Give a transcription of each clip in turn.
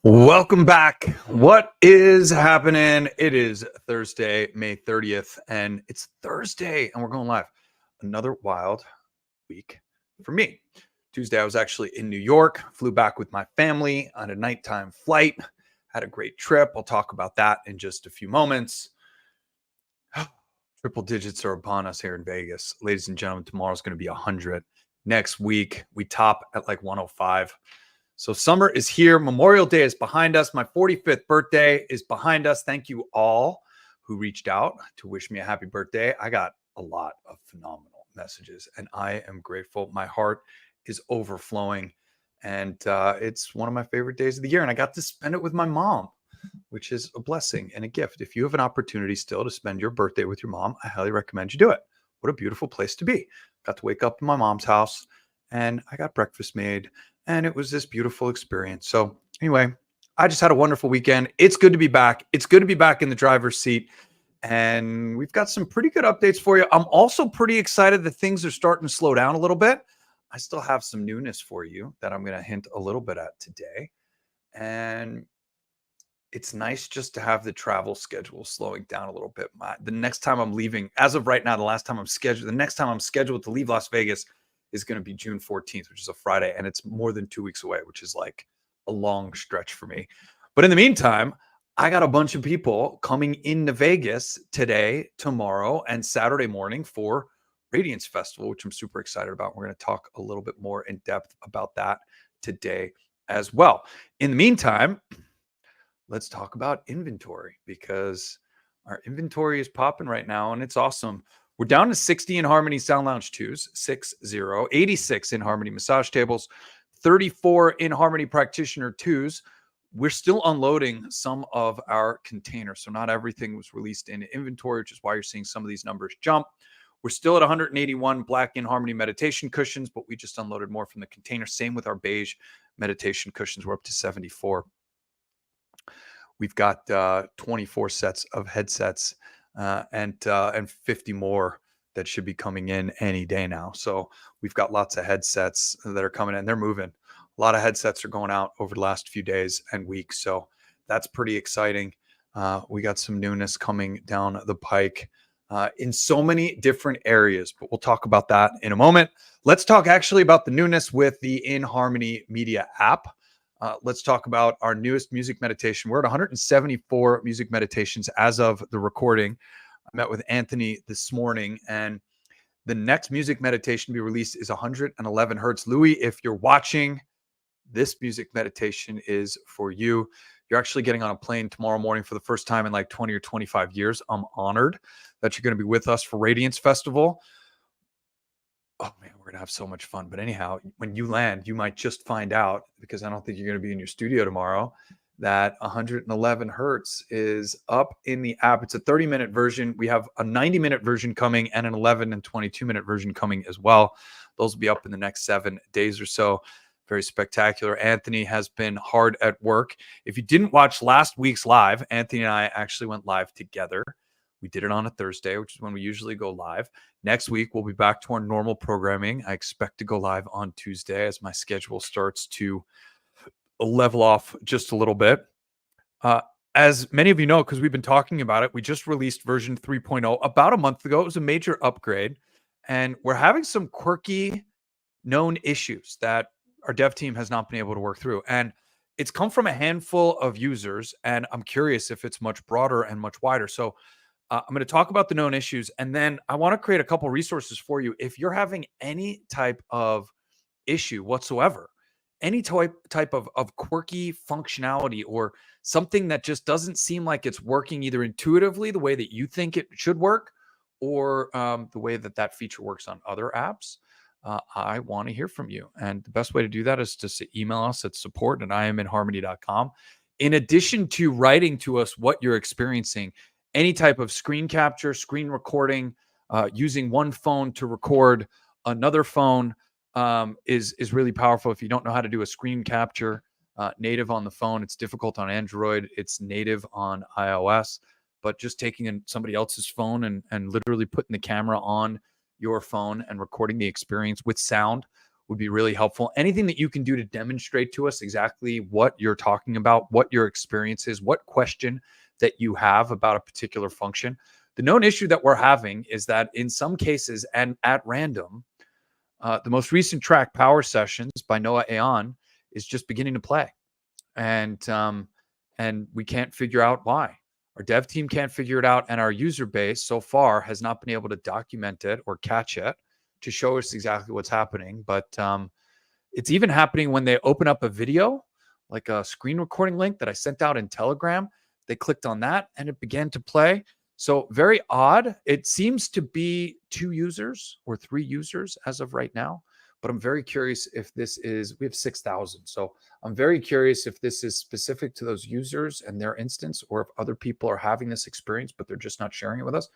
Welcome back. What is happening? It is Thursday, May 30th, and it's Thursday, and we're going live. Another wild week for me. Tuesday, I was actually in New York, flew back with my family on a nighttime flight, had a great trip. I'll talk about that in just a few moments. Triple digits are upon us here in Vegas. Ladies and gentlemen, tomorrow's going to be 100. Next week, we top at like 105. So summer is here. Memorial Day is behind us. My 45th birthday is behind us. Thank you all who reached out to wish me a happy birthday. I got a lot of phenomenal messages, and I am grateful. My heart is overflowing, and it's one of my favorite days of the year. And I got to spend it with my mom, which is a blessing and a gift. If you have an opportunity still to spend your birthday with your mom, I highly recommend you do it. What a beautiful place to be. Got to wake up in my mom's house, and I got breakfast made. And it was this beautiful experience. So anyway, I just had a wonderful weekend. It's good to be back. It's good to be back in the driver's seat. And we've got some pretty good updates for you. I'm also pretty excited that things are starting to slow down a little bit. I still have some newness for you that I'm going to hint a little bit at today. And it's nice just to have the travel schedule slowing down a little bit. The next time I'm leaving, as of right now, the next time I'm scheduled to leave Las Vegas is going to be June 14th, which is a Friday, and it's more than 2 weeks away, which is like a long stretch for me. But in the meantime, I got a bunch of people coming into Vegas today, tomorrow, and Saturday morning for Radiance Festival, which I'm super excited about. We're going to talk a little bit more in depth about that today as well. In the meantime, let's talk about inventory, because our inventory is popping right now, and it's awesome. We're down to 60 inHarmony Sound Lounge 2s, 86 inHarmony massage tables, 34 inHarmony Practitioner 2s. We're still unloading some of our containers, so not everything was released into inventory, which is why you're seeing some of these numbers jump. We're still at 181 black inHarmony meditation cushions, but we just unloaded more from the container. Same with our beige meditation cushions. We're up to 74. We've got 24 sets of headsets and 50 more that should be coming in any day now. So we've got lots of headsets that are coming in. They're moving. A lot of headsets are going out over the last few days and weeks. So that's pretty exciting. We got some newness coming down the pike in so many different areas, but we'll talk about that in a moment. Let's talk actually about the newness with the inHarmony Media app. Let's talk about our newest music meditation. We're at 174 music meditations as of the recording. I met with Anthony this morning, and the next music meditation to be released is 111 hertz. Louis, if you're watching, this music meditation is for you. You're actually getting on a plane tomorrow morning for the first time in like 20 or 25 years. I'm honored that you're going to be with us for Radiance Festival. Oh man, we're gonna have so much fun. But anyhow, when you land, you might just find out, because I don't think you're gonna be in your studio tomorrow, that 111 hertz is up in the app. It's a 30-minute version. We have a 90-minute version coming and an 11 and 22-minute version coming as well. Those will be up in the next 7 days or so. Very spectacular. Anthony has been hard at work. If you didn't watch last week's live, Anthony and I actually went live together. We did it on a Thursday, which is when we usually go live. Next week, we'll be back to our normal programming. I expect to go live on Tuesday as my schedule starts to level off just a little bit. As many of you know, because we've been talking about it, we just released version 3.0 about a month ago. It was a major upgrade, and we're having some quirky known issues that our dev team has not been able to work through. And it's come from a handful of users, and I'm curious if it's much broader and much wider. So I'm going to talk about the known issues, and then I want to create a couple resources for you. If you're having any type of issue whatsoever, any type of quirky functionality or something that just doesn't seem like it's working either intuitively the way that you think it should work, or the way that that feature works on other apps, I want to hear from you. And the best way to do that is to email us at support@inharmony.com. In addition to writing to us what you're experiencing, any type of screen capture, screen recording, using one phone to record another phone is really powerful. If you don't know how to do a screen capture native on the phone, it's difficult on Android. It's native on iOS. But just taking somebody else's phone and literally putting the camera on your phone and recording the experience with sound would be really helpful. Anything that you can do to demonstrate to us exactly what you're talking about, what your experience is, what question that you have about a particular function. The known issue that we're having is that in some cases and at random, the most recent track, Power Sessions by Noah Aon, is just beginning to play. And we can't figure out why. Our dev team can't figure it out, and our user base so far has not been able to document it or catch it to show us exactly what's happening. But it's even happening when they open up a video, like a screen recording link that I sent out in Telegram. They clicked on that and it began to play. So very odd. It seems to be 2 users or 3 users as of right now. But I'm very curious if this is, we have 6,000. So I'm very curious if this is specific to those users and their instance, or if other people are having this experience, but they're just not sharing it with us.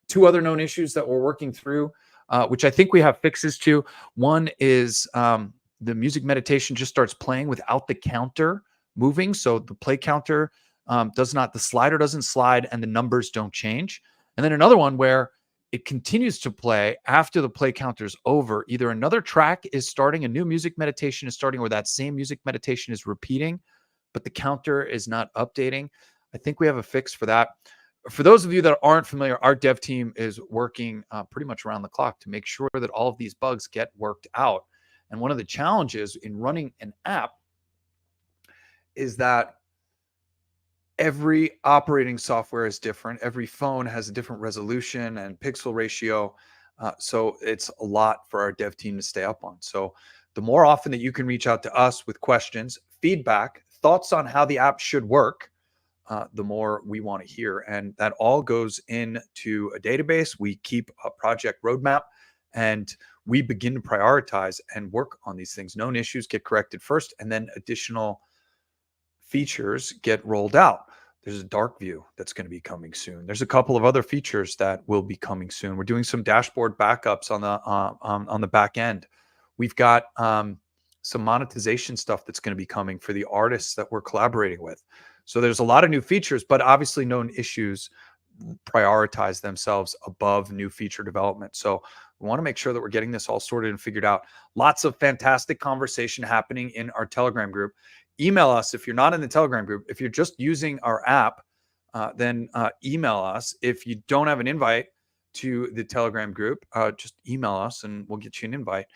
2 other known issues that we're working through, which I think we have fixes to. One is the music meditation just starts playing without the counter moving. So the play counter the slider doesn't slide and the numbers don't change. And then another one where it continues to play after the play counter is over. Either another track is starting, a new music meditation is starting, or that same music meditation is repeating, but the counter is not updating. I think we have a fix for that. For those of you that aren't familiar, our dev team is working pretty much around the clock to make sure that all of these bugs get worked out. And one of the challenges in running an app is that every operating software is different. Every phone has a different resolution and pixel ratio. So it's a lot for our dev team to stay up on. So the more often that you can reach out to us with questions, feedback, thoughts on how the app should work, the more we want to hear. And that all goes into a database. We keep a project roadmap and we begin to prioritize and work on these things. Known issues get corrected first, and then additional features get rolled out. There's a dark view that's going to be coming soon. There's a couple of other features that will be coming soon. We're doing some dashboard backups on the back end. We've got some monetization stuff that's going to be coming for the artists that we're collaborating with. So there's a lot of new features, but obviously known issues prioritize themselves above new feature development. So we want to make sure that we're getting this all sorted and figured out. Lots of fantastic conversation happening in our Telegram group. Email us if you're not in the Telegram group. If you're just using our app, then email us. If you don't have an invite to the Telegram group, just email us and we'll get you an invite.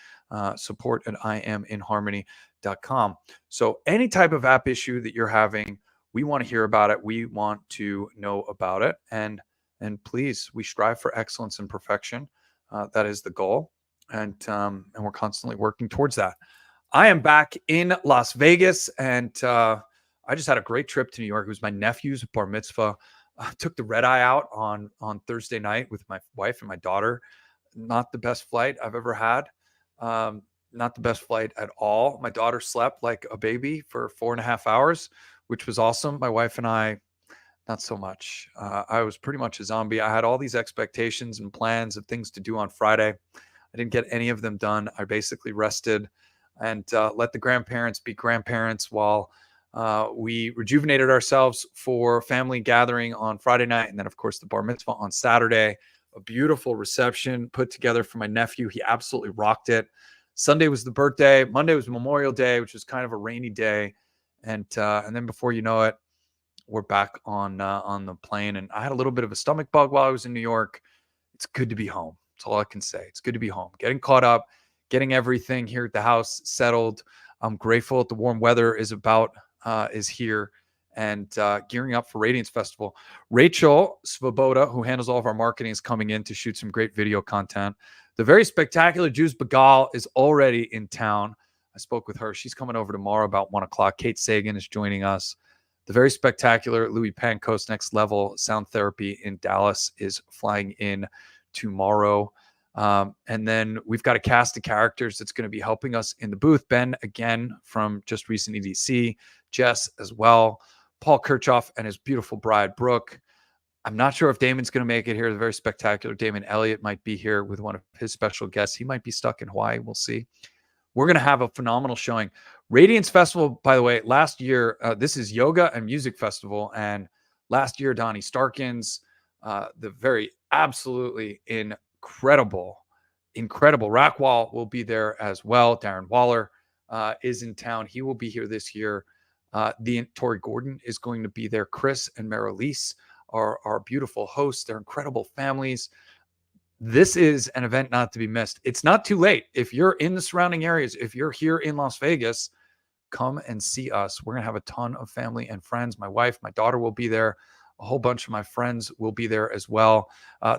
support@inharmony.com. So any type of app issue that you're having, we want to hear about it. We want to know about it. And please, we strive for excellence and perfection. That is the goal. And we're constantly working towards that. I am back in Las Vegas, and I just had a great trip to New York. It was my nephew's bar mitzvah. I took the red eye out on Thursday night with my wife and my daughter. Not the best flight I've ever had. Not the best flight at all. My daughter slept like a baby for 4.5 hours, which was awesome. My wife and I, not so much. I was pretty much a zombie. I had all these expectations and plans of things to do on Friday. I didn't get any of them done. I basically rested and let the grandparents be grandparents while we rejuvenated ourselves for family gathering on Friday night. And then, of course, the bar mitzvah on Saturday. A beautiful reception put together for my nephew. He absolutely rocked it. Sunday was the birthday. Monday was Memorial Day, which was kind of a rainy day. And then before you know it, we're back on the plane. And I had a little bit of a stomach bug while I was in New York. It's good to be home. That's all I can say. It's good to be home. Getting caught up, getting everything here at the house settled. I'm grateful that the warm weather is here, and gearing up for Radiance Festival. Rachel Svoboda, who handles all of our marketing, is coming in to shoot some great video content. The very spectacular Juice Bagal is already in town. I spoke with her. She's coming over tomorrow about 1 o'clock. Kate Sagan is joining us. The very spectacular Louis Pankos, Next Level Sound Therapy in Dallas, is flying in tomorrow. And then we've got a cast of characters that's going to be helping us in the booth. Ben, again, from Just Recent EDC. Jess as well. Paul Kirchhoff and his beautiful bride, Brooke. I'm not sure if Damon's going to make it here. The very spectacular Damon Elliott might be here with one of his special guests. He might be stuck in Hawaii. We'll see. We're going to have a phenomenal showing. Radiance Festival, by the way, last year, this is Yoga and Music Festival. And last year, Donnie Starkins, the very absolutely incredible incredible. Rockwall will be there as well. Darren Waller is in town. He will be here this year. Tori Gordon is going to be there. Chris and Marilise are our beautiful hosts. They're incredible families. This is an event not to be missed. It's not too late. If you're in the surrounding areas, if you're here in Las Vegas, come and see us. We're going to have a ton of family and friends. My wife, my daughter will be there. A whole bunch of my friends will be there as well.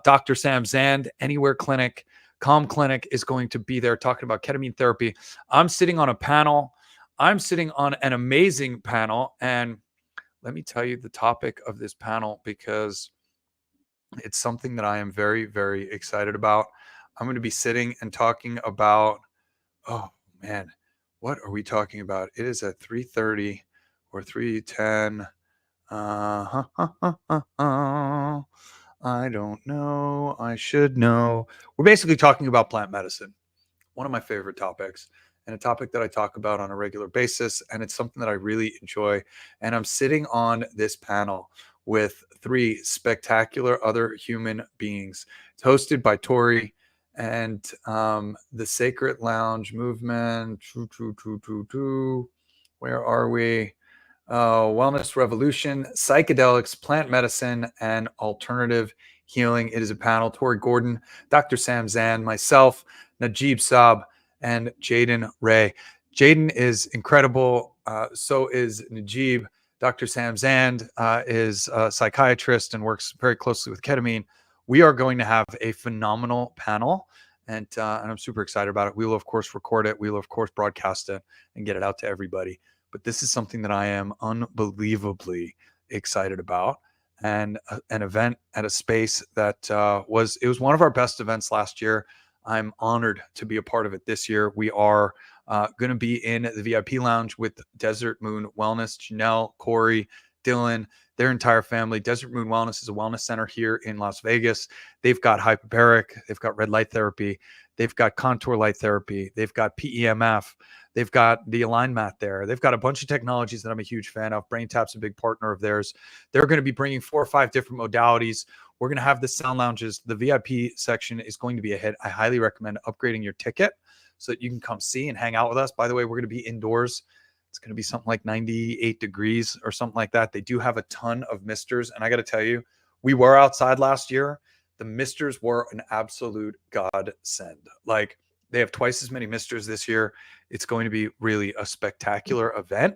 Dr. Sam Zand, Anywhere Clinic, Calm Clinic is going to be there talking about ketamine therapy. I'm sitting on a panel. I'm sitting on an amazing panel. And let me tell you the topic of this panel, because it's something that I am very, very excited about. I'm going to be sitting and talking about, oh man, what are we talking about? It is at 3:30 or 3:10. I don't know. I should know. We're basically talking about plant medicine, one of my favorite topics, and a topic that I talk about on a regular basis. And it's something that I really enjoy. And I'm sitting on this panel with 3 spectacular other human beings. It's hosted by Tori and the Sacred Lounge Movement. Where are we? Wellness Revolution, Psychedelics, Plant Medicine, and Alternative Healing. It is a panel. Tori Gordon, Dr. Sam Zand, myself, Najib Saab, and Jaden Ray. Jaden is incredible. So is Najib. Dr. Sam Zand is a psychiatrist and works very closely with ketamine. We are going to have a phenomenal panel, and I'm super excited about it. We will, of course, record it. We will, of course, broadcast it and get it out to everybody. But this is something that I am unbelievably excited about, and an event at a space that was one of our best events last year. I'm honored to be a part of it this year. We are going to be in the VIP lounge with Desert Moon Wellness, Janelle, Corey, Dylan, their entire family. Desert Moon Wellness is a wellness center here in Las Vegas. They've got hyperbaric, they've got red light therapy, they've got contour light therapy, they've got PEMF, they've got the Align Mat there. They've got a bunch of technologies that I'm a huge fan of. BrainTap's a big partner of theirs. They're going to be bringing 4 or 5 different modalities. We're going to have the sound lounges. The VIP section is going to be a hit. I highly recommend upgrading your ticket so that you can come see and hang out with us. By the way, we're going to be indoors. It's going to be something like 98 degrees or something like that. They do have a ton of misters. And I got to tell you, we were outside last year. The misters were an absolute godsend. Like, they have twice as many misters this year. It's going to be really a spectacular event.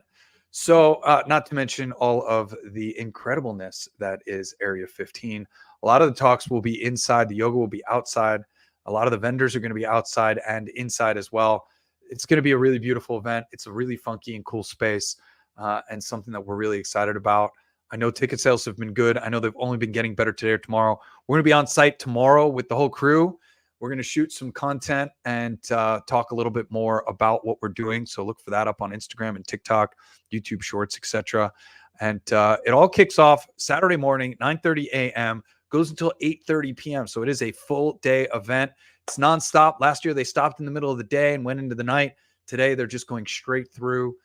So not to mention all of the incredibleness that is Area 15. A lot of the talks will be inside. The yoga will be outside. A lot of the vendors are going to be outside and inside as well. It's going to be a really beautiful event. It's a really funky and cool space, and something that we're really excited about. I know ticket sales have been good. I know they've only been getting better today or tomorrow. We're going to be on site tomorrow with the whole crew. We're going to shoot some content and talk a little bit more about what we're doing. So look for that up on Instagram and TikTok, YouTube Shorts, etc. And it all kicks off Saturday morning, 9:30 a.m., goes until 8:30 p.m. So it is a full day event. It's nonstop. Last year, they stopped in the middle of the day and went into the night. Today, they're just going straight through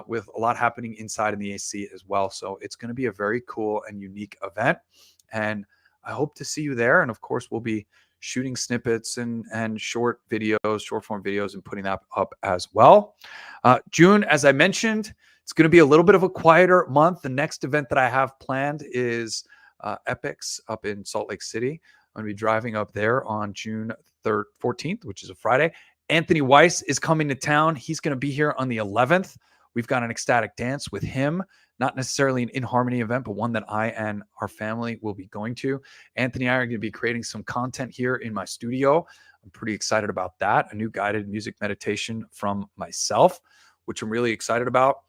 with a lot happening inside in the AC as well. So it's going to be a very cool and unique event. And I hope to see you there. And of course, we'll be shooting snippets and short videos, short form videos, and putting that up as well. June, as I mentioned, it's going to be a little bit of a quieter month. The next event that I have planned is Epics up in Salt Lake City. I'm going to be driving up there on June 14th, which is a Friday. Anthony Weiss is coming to town. He's going to be here on the 11th. We've got an ecstatic dance with him, not necessarily an inHarmony event, but one that I and our family will be going to. Anthony and I are going to be creating some content here in my studio. I'm pretty excited about that. A new guided music meditation from myself, which I'm really excited about.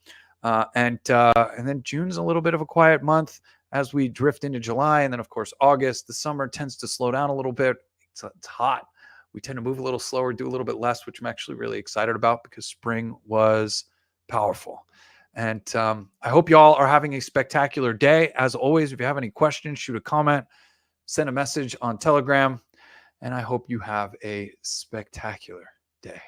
And then June's a little bit of a quiet month as we drift into July. And then, of course, August. The summer tends to slow down a little bit. It's hot. We tend to move a little slower, do a little bit less, which I'm actually really excited about because spring was powerful. And I hope y'all are having a spectacular day. As always, if you have any questions, shoot a comment, send a message on Telegram, and I hope you have a spectacular day.